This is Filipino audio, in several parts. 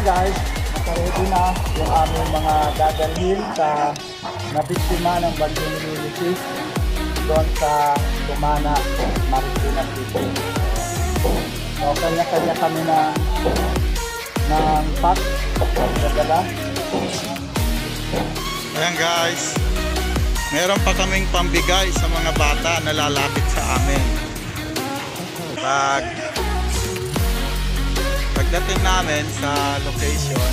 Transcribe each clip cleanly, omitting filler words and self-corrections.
guys, nakaready na yung aming mga dadalhin sa nabiktima ng bagyong Ulysses doon sa Tumana, Marikina City. So kanya-kanya kami ng pack pagdadala. Ayan guys, meron pa kaming pambigay sa mga bata na lalapit sa amin. Pagdating namin sa location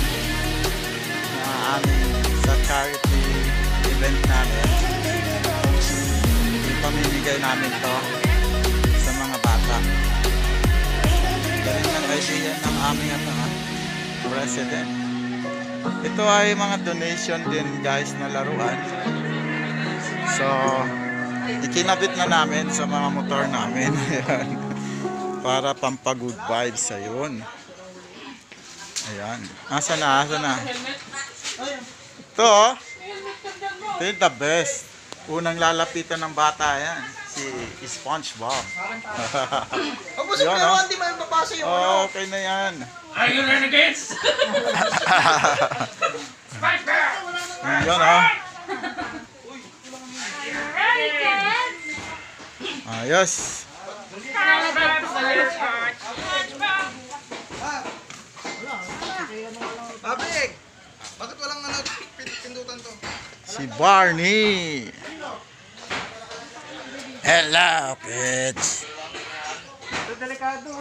na aming sa charity event namin, ipamimigay namin to sa mga bata. Galing ng idea ng aming president. Ito ay mga donation din guys na laruan. So ikinabit na namin sa mga motor namin. Para pampagood vibes sa yun. Ayan. Asa na? Ito oh. Ito yung the best. Unang lalapitan ng bata yan. Si SpongeBob. Kasi pero hindi man papasa yung ano. Okay na yan. Are you renegades? Yan oh. Ayos. Babig! Bakit walang pindutan to? Si Barney. Hello kids.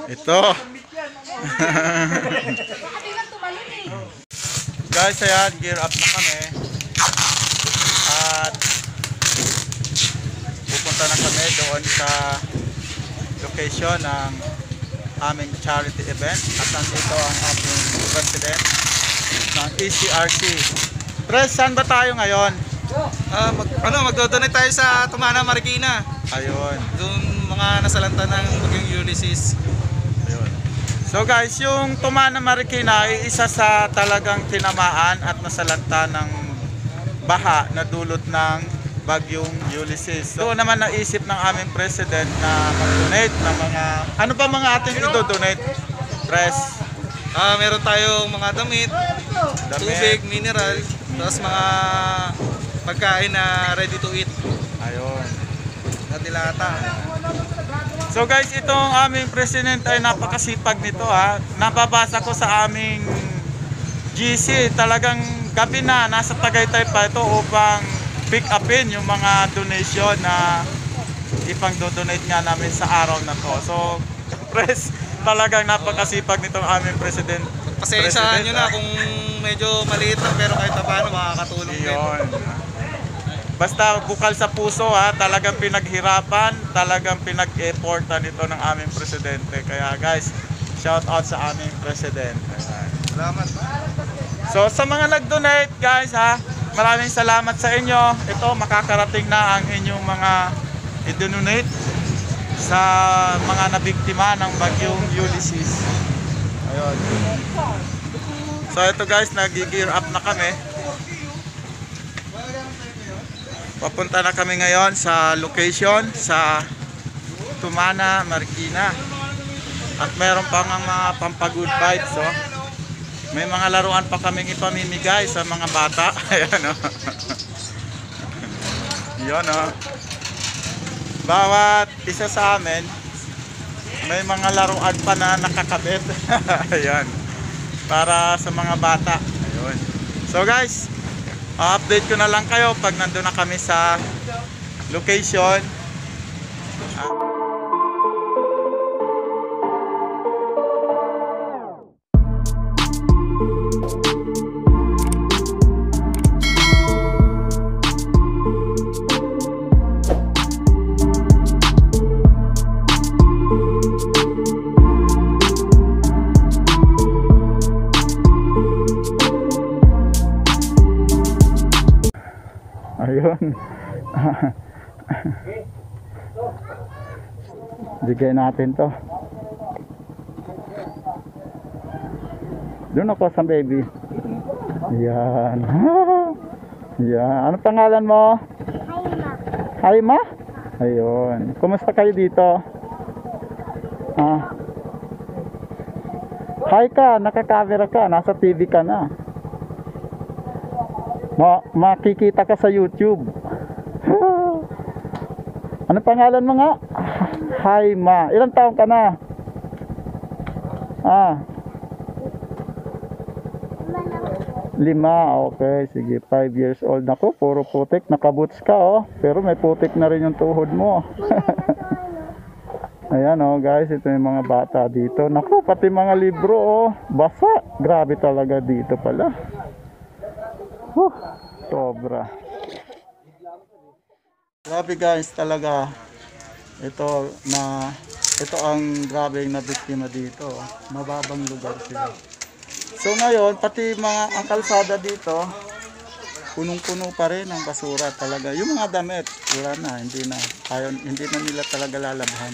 Ito. Guys, ayan, gear up na kami. At pupunta na kami doon sa location ng aming charity event. At nandito ang aming president ng ECRC. Pres, saan ba tayo ngayon? Magdodonate tayo sa Tumana, Marikina. Ayun. Doon mga nasalanta ng bagyong Ulysses. Ayun. So guys, yung Tumana, Marikina ay isa sa talagang tinamaan at nasalanta ng baha na dulot ng bagyong Ulysses. So naman naisip ng aming president na mag-donate ng mga, ano pa mga ating i-donate? Press. Meron tayong mga damit, tubig, mineral, tapos mga pagkain na ready to eat. Ayun. Dilata. So guys, itong aming president ay napakasipag nito ha. Nababasa ko sa aming GC, talagang gabi na nasa Tagaytay pa ito upang pick upin yung mga donation na ipang-donate nga namin sa araw na to. So, press, talagang napakasipag nitong aming president. Pasensyahan nyo na kung medyo maliit lang pero kahit paano makakatulong din. Basta bukal sa puso ha, talagang pinaghirapan, talagang pinag-effortan ito ng aming presidente. Kaya guys, shout out sa aming president. Salamat. So sa mga nag-donate guys ha, maraming salamat sa inyo. Ito makakarating na ang inyong mga i-donate sa mga nabiktima ng bagyong Ulysses. Ayun. So ito guys, nag-gear up na kami. Papunta na kami ngayon sa location sa Tumana, Marikina. At meron pa nga mga pampagood vibes oh. May mga laruan pa kaming ipamimigay sa mga bata. Ayan oh. Yan oh. Bawat isa sa amin may mga laruan pa na nakakabit. Ayan. Para sa mga bata. Ayun. So guys, update ko na lang kayo pag nandun na kami sa location. Ayun. Bigay natin to. Doon ako sa baby. Yan. Yan. Ano pangalan mo? Haima. Haima? Ayun. Kumusta kayo dito? Hi ka, naka-camera ka, nasa TV ka na. Makikita ka sa YouTube. Ano pangalan mo nga? Hi Ma. Ilang taon ka na? Ah. 5, okay. Sige, 5 years old. Naku, puro putik. Nakaboots ka, oh. Pero may putik na rin yung tuhod mo. Ayan, oh, guys. Ito yung mga bata dito. Naku, pati mga libro, oh. Basa. Grabe talaga dito pala. Sobra. Grabe, guys, talaga. Ito ang grabe na biktima dito. Mababang lugar sila. So ngayon, pati ang kalsada dito, punong-puno pa rin ang basura talaga. Yung mga damit, wala na, hindi na nila talaga lalabhan.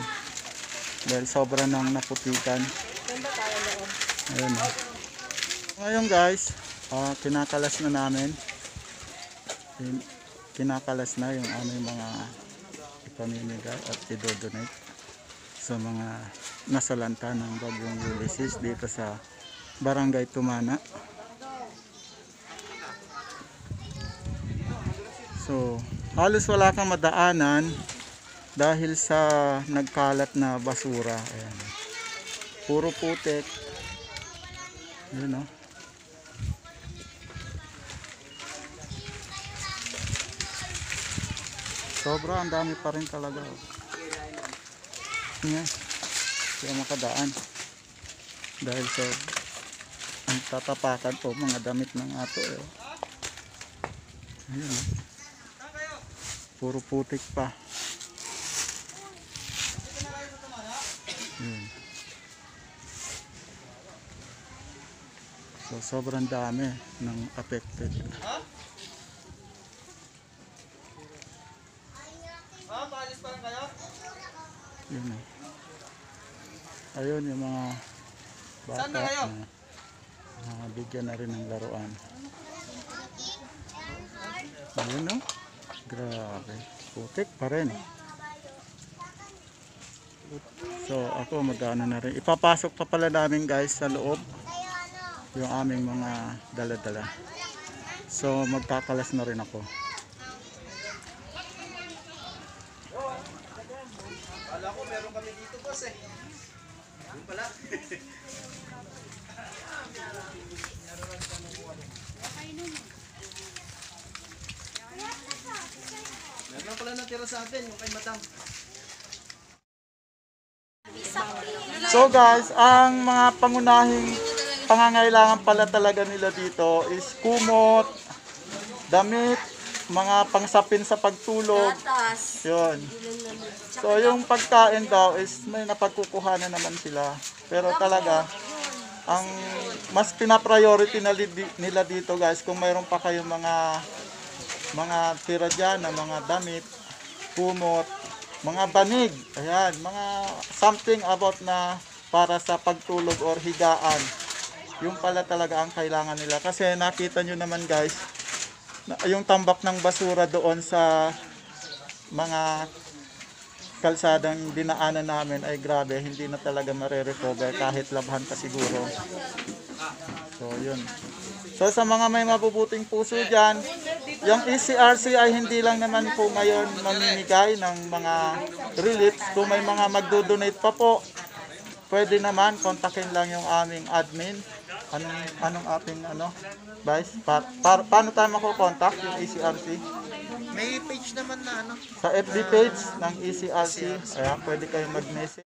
Dahil sobra nang naputikan. Ayun. Ngayon, guys, kinakalas na namin. Kinakalas na yung aming mga ipamimigay at idodonate sa mga nasalanta ng bagyong Ulysses dito sa Barangay Tumana. So halos wala kang madaanan dahil sa nagkalat na basura. Ayan. Puro putik. Yun, no? Sobra, ang dami pa rin talaga. Yan. Kaya makadaan. Dahil sa ang tatapakan po mga damit ng ato. Ayun. Puro putik pa. Ayun. So sobrang dami ng affected. Yun, ayun yung mga bata na bigyan na rin ng laruan. Ayun, no? Grabe, putik pa rin. So ako magano na rin, ipapasok pa pala namin, guys, sa loob yung aming mga dala-dala. So magkakalas na rin ako. Wala ko, meron kami dito, boss, eh. Yung pala. Meron pala natira sa atin, yung kay Matang. So guys, ang mga pangunahing pangangailangan pala talaga nila dito is kumot, damit, mga pangsapin sa pagtulog. Yun. So yung pagkain daw is may napagkukuhanan naman sila. Pero talaga, ang mas pina-priority nila dito, guys, kung mayroon pa kayong mga tira dyan na mga damit, kumot, mga banig, ayan, mga something about na para sa pagtulog or higaan. Yung pala talaga ang kailangan nila. Kasi nakita nyo naman, guys, yung tambak ng basura doon sa mga kalsadang dinaanan namin ay grabe, hindi na talaga mare-recover kahit labhan pa siguro. So yun. So sa mga may mabubuting puso dyan, yung ECRC ay hindi lang naman po ngayon mamimigay ng mga reliefs. Kung may mga magdo-donate pa po, pwede naman kontakin lang yung aming admin. Anong ating Vice? Paano tayo makukontak yung ECRC? May page naman na Sa FB page ng ECRC. Ayan, pwede kayong mag-message.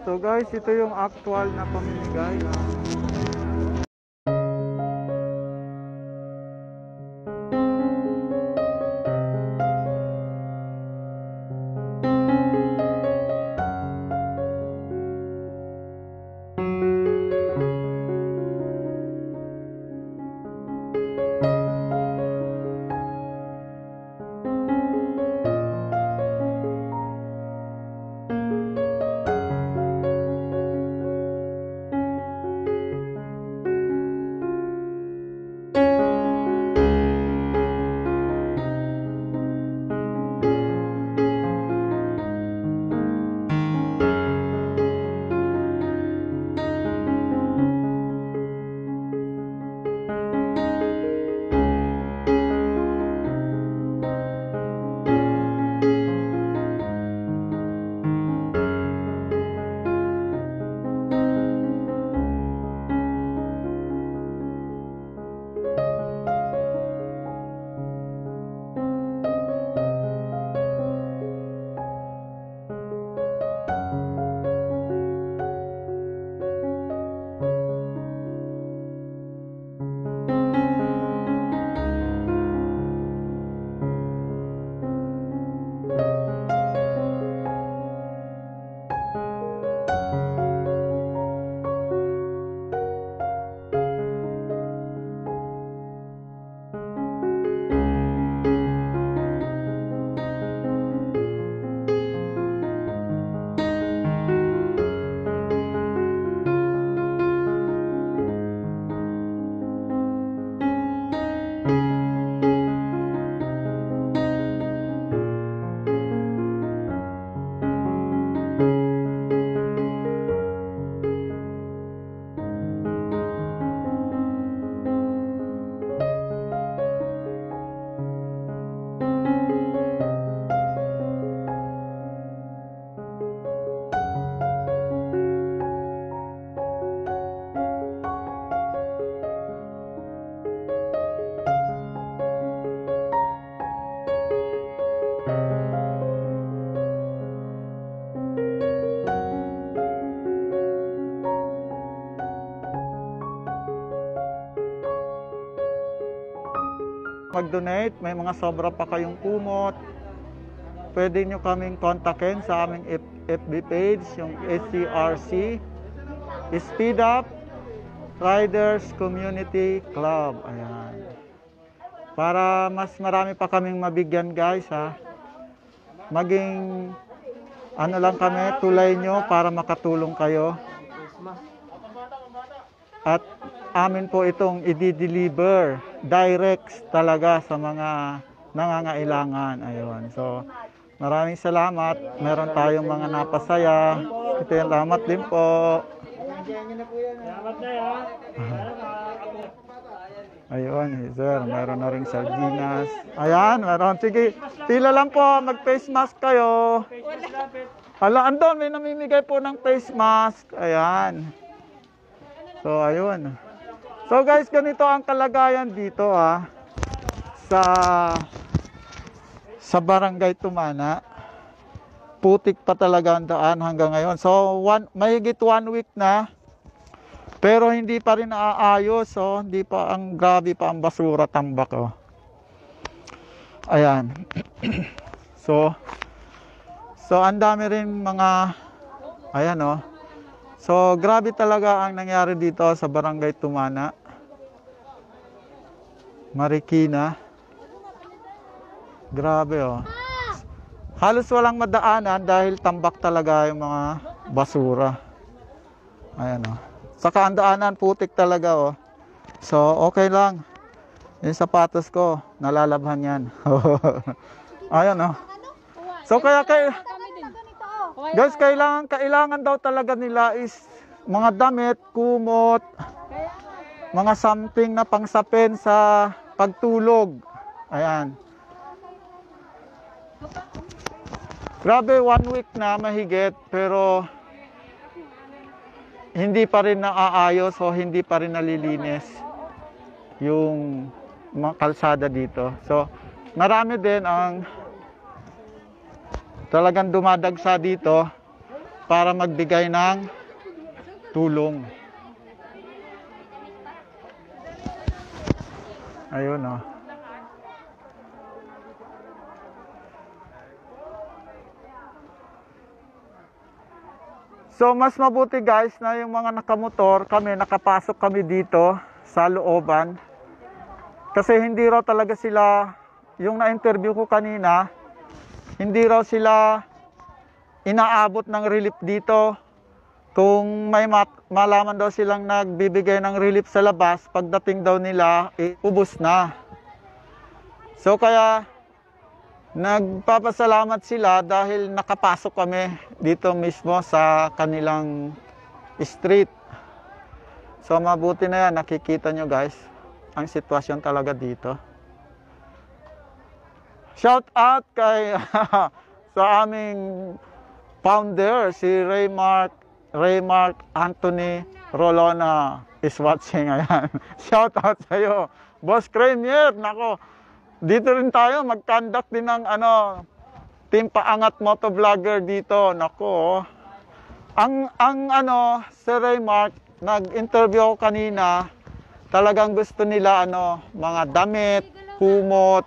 So guys, ito yung actual na pamimigay. mag-donate, may mga sobra pa kayong kumot, pwede nyo kaming kontakin sa aming FB page, yung SCRC, Speed Up Riders Community Club. Ayan. Para mas marami pa kaming mabigyan guys ha. Maging ano lang kami, tulay nyo para makatulong kayo. At amin po itong i-deliver direct talaga sa mga nangangailangan. Ayun. So, maraming salamat. Meron tayong mga napasaya. Salamat din po. Ayun, sir. Meron na ring sardinas. Ayan, meron. Sige, pila lang po. Mag-face mask kayo. Hala, andon. May namimigay po ng face mask. Ayan. So, ayun. So, guys, ganito ang kalagayan dito, ha. Sa Barangay Tumana. Putik pa talaga ang daan hanggang ngayon. So, mahigit 1 week na. Pero hindi pa rin naaayos. So, hindi pa grabe pa ang basura tambak. Oh. Ayan. So, ang dami rin mga, ayan oh. So, grabe talaga ang nangyari dito sa Barangay Tumana. Marikina. Grabe oh. Halos walang madaanan dahil tambak talaga yung mga basura. Ayan oh. Saka ang daanan putik talaga oh. So, okay lang. Yung sapatos ko, nalalabhan yan. Ayan oh. So, kaya guys, kailangan daw talaga nila is mga damit, kumot, mga something na pangsapin sa pagtulog. Ayan. Grabe, 1 week na mahigit, pero hindi pa rin naaayos o hindi pa rin nalilinis yung mga kalsada dito. So, marami din ang talagang dumadagsa dito para magbigay ng tulong. Ayun oh. So mas mabuti guys na yung mga nakamotor kami, nakapasok kami dito sa looban. Kasi hindi raw talaga sila, yung na-interview ko kanina, hindi raw sila inaabot ng relief dito. Kung may malaman daw silang nagbibigay ng relief sa labas, pagdating daw nila, ubos na. So kaya, nagpapasalamat sila dahil nakapasok kami dito mismo sa kanilang street. So mabuti na yan, nakikita nyo guys, ang sitwasyon talaga dito. Shout out kay sa aming founder, si Raymark Anthony Rolona is watching. Ayan. Shout out sa iyo. Boss Cranier, nako. Dito rin tayo mag-conduct din ng team paangat motovlogger dito. Nako. Ang si Raymark, nag-interview ako kanina. Talagang gusto nila mga damit, kumot.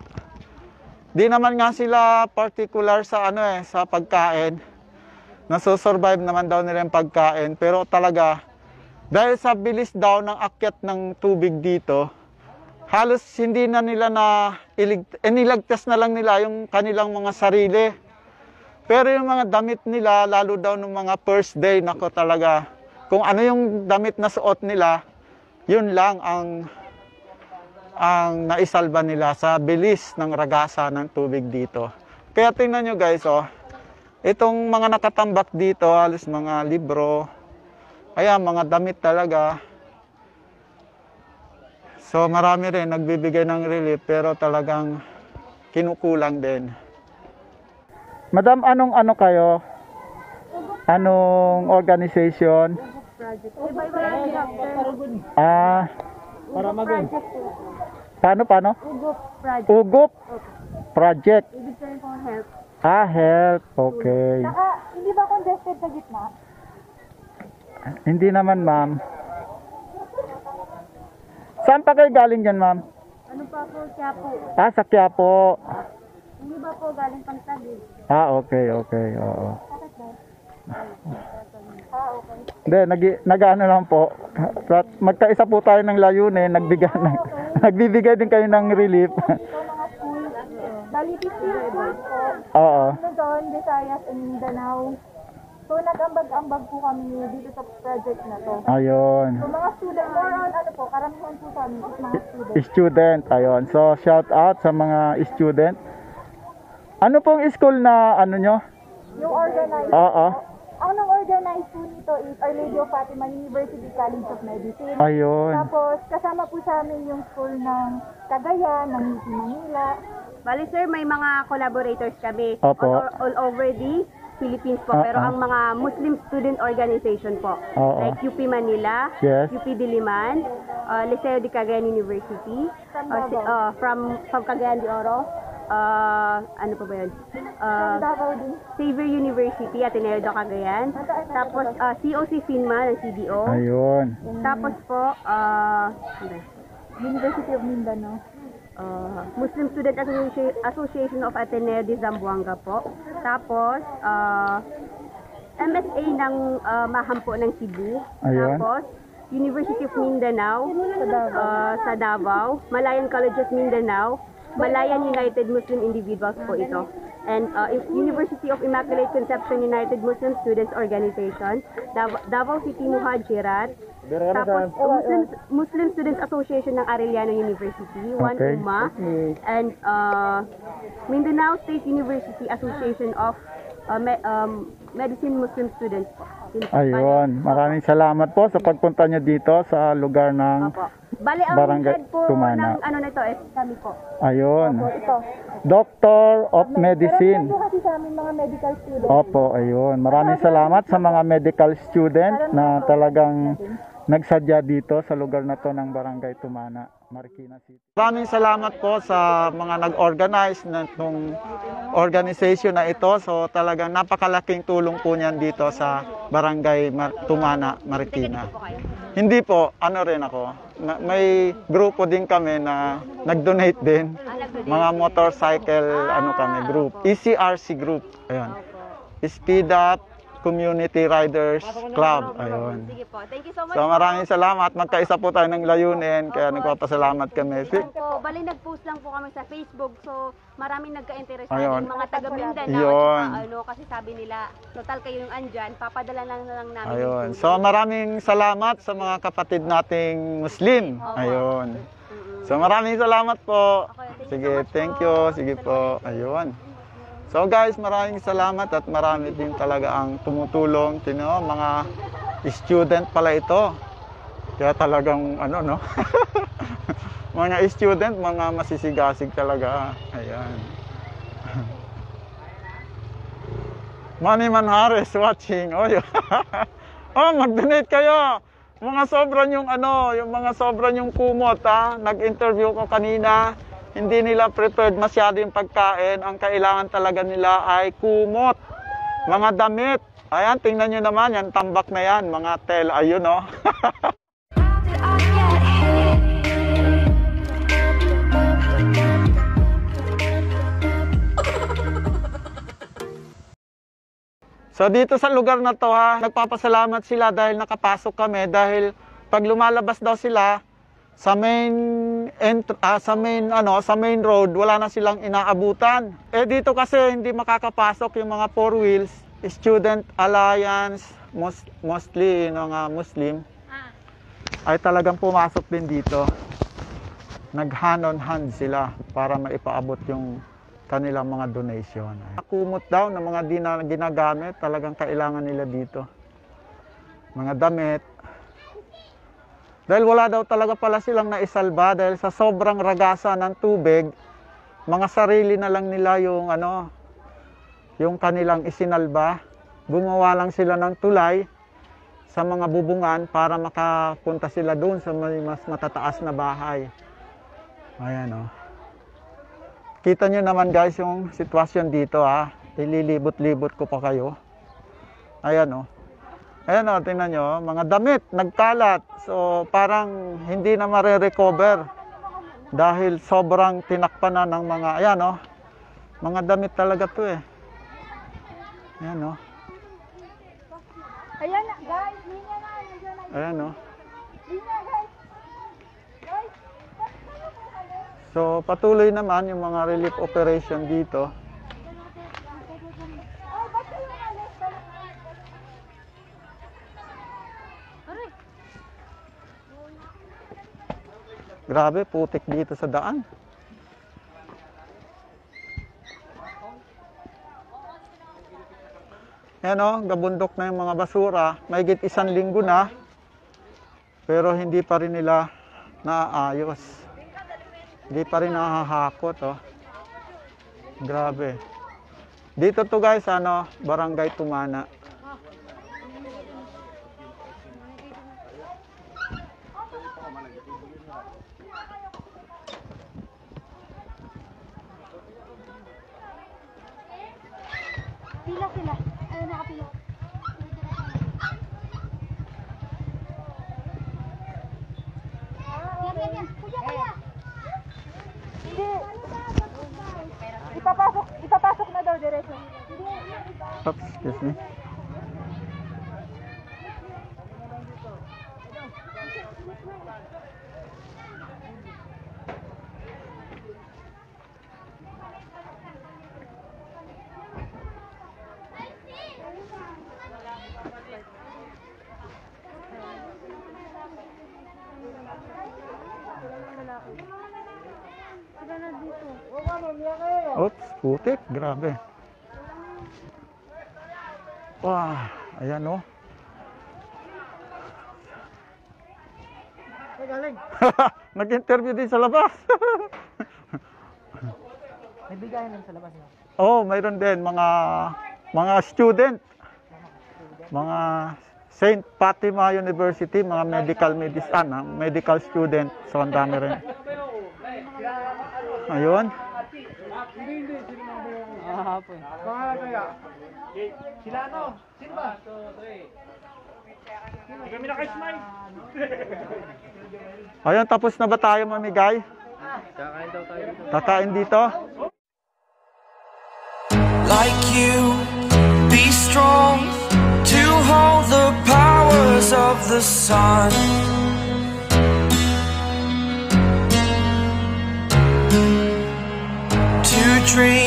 Di naman nga sila particular sa sa pagkain. Nasusurvive naman daw nila yung pagkain, pero talaga dahil sa bilis daw ng akyat ng tubig dito, halos hindi na nila nilagtas na lang nila yung kanilang mga sarili. Pero yung mga damit nila, lalo daw ng mga first day, nako talaga, kung ano yung damit na suot nila, yun lang ang naisalba nila sa bilis ng ragasa ng tubig dito. Kaya tingnan nyo guys, itong mga nakatambak dito, halos mga libro, ayan, mga damit talaga. So marami rin nagbibigay ng relief, pero talagang kinukulang din. Madam, anong kayo? Anong organization? Para mag-in. Paano? Ugup project. Ugup project. Ibig sabihin po help. Help. Okay. Saka, hindi ba congested sa gitna? Hindi naman, ma'am. Saan pa kayo galing dyan, ma'am? Ano pa po, Quiapo? Ah, sa Quiapo. Hindi ba po galing pang tabi? Ah, okay, okay. Oo. Bakit ba? Okay. Hindi, nag-ano lang po. Magkaisa po tayo ng layunin, nagbibigay din kayo ng relief. So, mga school, bali 15 schools po. Oo. Luzon, Visayas, and Mindanao. So, nag-ambag-ambag po kami dito sa project na to. Ayun. So, mga student, more on ano po, karamihan po sa amin is mga student. Student, ayun. So, shout out sa mga student. Ano pong school na ano nyo? Yung organized Oo. po, ang nang-organize po nito is Our Lady of Fatima University College of Medicine. Ayun. Tapos, kasama po sa amin yung school ng Cagayan, ng UP Manila. Bali sir, may mga collaborators kami Opo. all over the Philippines po. Pero ang mga Muslim student organization po. Oo. Like UP Manila, Yes. UP Diliman, Liceo de Cagayan University, from Cagayan de Oro, ano pa ba yun? Xavier University, Ateneo de Cagayan. Tapos COC FINMA ng CDO. Ayun. Tapos po, University of Mindanao. Muslim Student Association of Ateneo de Zamboanga po. Tapos, MSA ng Maham po ng Cebu. Ayun. Tapos, University of Mindanao sa Davao. Malayan College of Mindanao. Malayan United Muslim Individuals po ito. And University of Immaculate Conception United Muslim Students Organization. Davao City Muhajirat. Tapos, Muslim Students Association ng Arellano University, One Okay. UMA, and Mindanao State University Association of Medicine Muslim Students po. Ayun. Maraming salamat po sa pagpunta nyo dito sa lugar ng Opo. Bali, ang Barangay head po Tumana. ng ano nito is kami po. Ayun. Ito. Doctor of Medicine. Meron po kasi sa aming mga medical students. Opo, ayun. Maraming salamat sa mga medical student na talagang nagsadya dito sa lugar na to ng Barangay Tumana, Marikina City. Maraming salamat po sa mga nag-organize ng organization na ito. So talagang napakalaking tulong po niyan dito sa Barangay Tumana, Marikina. Hindi po, ano rin ako. May grupo din kami na nag-donate din. Mga motorcycle group. ECRC group. Ayun. Speed Up Community Riders Club. Ayun. Sige po. Thank you so much. So maraming salamat. Magkaisa po tayo ng layunin. Kaya nagpapasalamat kami. Po, bali nag-post lang po kami sa Facebook. So, maraming nagka-interest sa Ayun. ating mga taga Mindanao. Yun. At saka, kasi sabi nila, total kayo yung andyan, papadala lang namin. Ayun. yung So maraming salamat sa mga kapatid nating Muslim. Ayun. So maraming salamat po. Sige, thank you. Sige po. Ayun. So guys, maraming salamat at marami din talaga ang tumutulong. Tino, mga student pala ito. Kaya talagang ano no. Mga student, mga masisigasig talaga. Ayan. Manny Manhares watching. Oh, oh, mag-donate kayo. Mga sobra yung yung mga sobra yung kumot ha. Nag-interview ko kanina. Hindi nila prepared masyado yung pagkain. Ang kailangan talaga nila ay kumot. Mga damit. Ayan, tingnan nyo naman. Yan, tambak na yan. Mga tel. Ayun, oh. So dito sa lugar na to ha, nagpapasalamat sila dahil nakapasok kami. Dahil pag lumalabas daw sila, sa main road wala na silang inaabutan. Eh dito kasi hindi makakapasok yung mga four wheels. Student Alliance, mostly Muslim, ay talagang pumasok din dito. Nag-hand on hand sila para maipaabot yung kanilang mga donation. Kumot daw ng mga di na ginagamit, talagang kailangan nila dito. Mga damit. Dahil wala daw talaga pala silang naisalba dahil sa sobrang ragasa ng tubig, mga sarili na lang nila yung kanilang isinalba. Gumawa lang sila ng tulay sa mga bubungan para makapunta sila doon sa mas matataas na bahay. Ayan o. Kita nyo naman guys yung sitwasyon dito ha. Ililibot-libot ko pa kayo. Ayan o. Ayan o, tingnan nyo, mga damit, nagkalat. So, parang hindi na mare-recover. Dahil sobrang tinakpan na ng mga, ayan oh, mga damit talaga to eh. Ayan oh. Ayan na, guys. Linya na. Nandiyan na. Ayan oh. Linya, guys. Guys. So patuloy naman yung mga relief operation dito. Ay, ba't kayo umalis? Aray. Grabe, putik dito sa daan. Ayan o, gabundok na yung mga basura. Mahigit 1 linggo na. Pero hindi pa rin nila naayos. Hindi pa rin nakahakot oh. Grabe. Dito to guys, ano, Barangay Tumana. Pila sila. Ayun, nakapila. Yan. Kuya, kaya. Hindi. Ipapasok na daw diretso. Oops, excuse me. Oops, putik, grabe. Wah, ayan oh. Nag-interview din sa labas. May bigayan sa labas na. Oh, mayroon din mga student. Mga St. Fatima University, mga medical student. So ang dami rin. Ayun. Hapon. Pangalan kaya? Sila ano? Sino ba? Hindi kami naka-smile. Ayun, tapos na ba tayo mamigay? Kakain daw tayo dito. Kakain dito? Like you, be strong to hold the powers of the sun. To dream